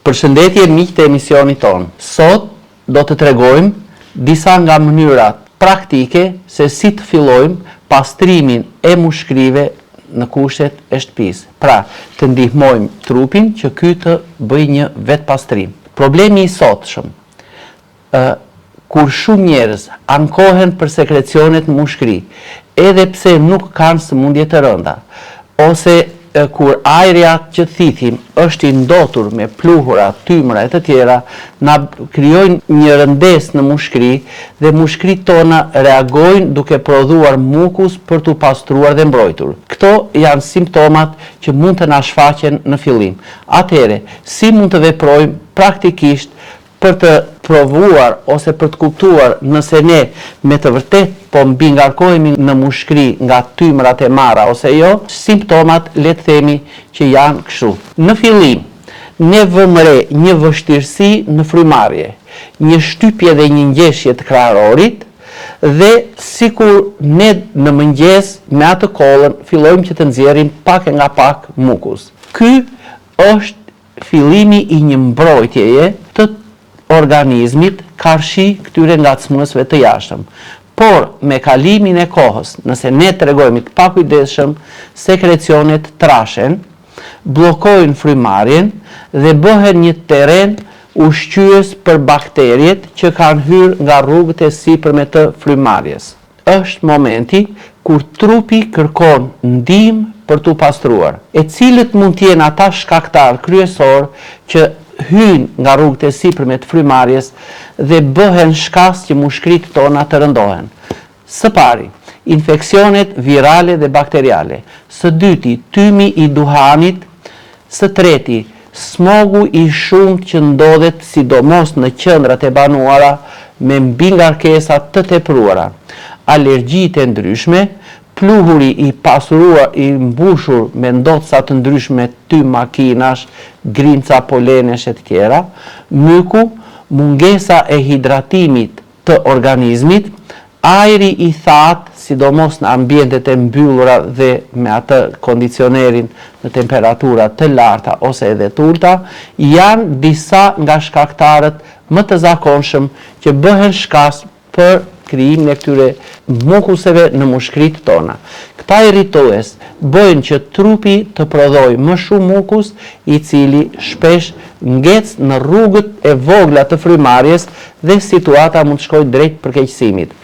Përshëndetje miq të emisionit tonë. Sot do të tregojmë disa nga mënyrat praktike se si të fillojmë pastrimin e mushkrive në kushtet e shtëpisë. Pra, të ndihmojmë trupin që ky të bëjë një vet pastrim. Problemi i sotshëm, kur shumë njerëz ankohen për sekrecionet mushkri, edhe pse nuk kanë sëmundje të rënda, ose kur ajrja që thithim është i ndotur me pluhura, tymra e të tjera, na krijojnë një rëndes në mushkri dhe mushkrit tona reagojnë duke prodhuar mukus për t'u pastruar dhe mbrojtur. Këto janë simptomat që mund të na shfaqen në fillim. Atëherë, si mund të veprojmë praktikisht për të provuar ose për të kuptuar nëse ne me të vërtet po mbi ngarkohemi në mushkri nga tymrat e marra ose jo, simptomat le të themi që janë kështu. Në fillim, ne vëmë re një vështirësi në frymarrje, një shtypje dhe një ngjeshje të kraharorit dhe sikur ne në mëngjes me atë kollën fillojmë që të nxjerrim pak e nga pak mukus. Ky është fillimi i një mbrojtjeje të organizmit karshi këtyre ngacmuesve të jashtëm. Por me kalimin e kohës, nëse ne tregojmë të pakujdesshëm, sekrecionet trashen, bllokojnë frymarrjen dhe bëhen një terren ushqyes për bakteriet që kanë hyrë nga rrugët e sipërme të frymarrjes. Është momenti kur trupi kërkon ndihmë për t'u pastruar. E cilët mund të jenë ata shkaktar kryesor që hynë nga rrugët e sipërme të frymarrjes dhe bëhen shkas që mushkrit tona të rëndohen. Së pari, infeksionet virale dhe bakteriale. Së dyti, tymi i duhanit. Së treti, smogu i shumt që ndodhet sidomos në qendrat e banuara me mbingarkesa të tepruara, alergjitë e ndryshme, pluhuri i pasuruar i mbushur me ndotësa të ndryshme ty makinash, grinca, polenesh e të tjera, myku, mungesa e hidratimit të organizmit, ajri i thatë, sidomos në ambientet e mbyllura dhe me atë kondicionerin në temperatura të larta ose edhe të ulta, janë disa nga shkaktarët më të zakonshëm që bëhen shkas për krijimin e këtyre mukuseve në mushkrit tona. Këta irritues bëjnë që trupi të prodhojë më shumë mukus, i cili shpesh ngec në rrugët e vogla të frymarrjes dhe situata mund të shkojë drejt përkeqësimit.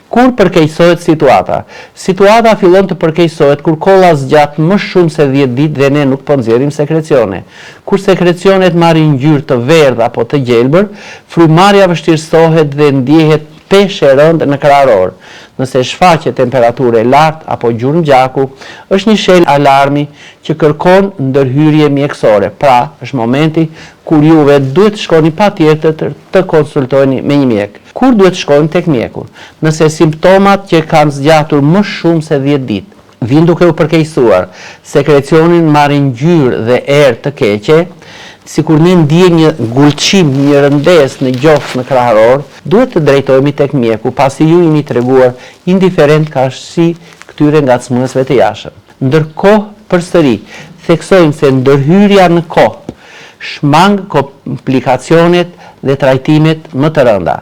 Kur përkeqësohet situata? Situata fillon të përkeqësohet kur kolla zgjat më shumë se 10 ditë dhe ne nuk po nxjerrim sekrecione. Kur sekrecionet marrin ngjyrë të verdhë apo të gjelbër, frymarrja vështirësohet dhe ndjehet peshë e rëndë në krahoror. Nëse shfaqet temperaturë e lartë apo gjurmëgjaku, është një shenjë alarmi që kërkon ndërhyrje mjekësore. Pra, është momenti kur juve duhet të shkoni patjetër të konsultoheni me një mjek. Kur duhet të shkoni tek mjeku? Nëse simptomat që kanë zgjatur më shumë se 10 ditë vinë duke u përkeqësuar, sekrecionin marrin ngjyrë dhe erë të keqe, sikur ne ndjejmë një gulçim, një rëndes në gjoftë në krahoror, duhet të drejtohemi tek mjeku, pasi ju jeni treguar indiferent karshi këtyre ngacmuesve të jashtëm. Ndërkohë, përsëri, theksojmë se ndërhyrja në kohë shmang komplikacionet dhe trajtimet më të rënda.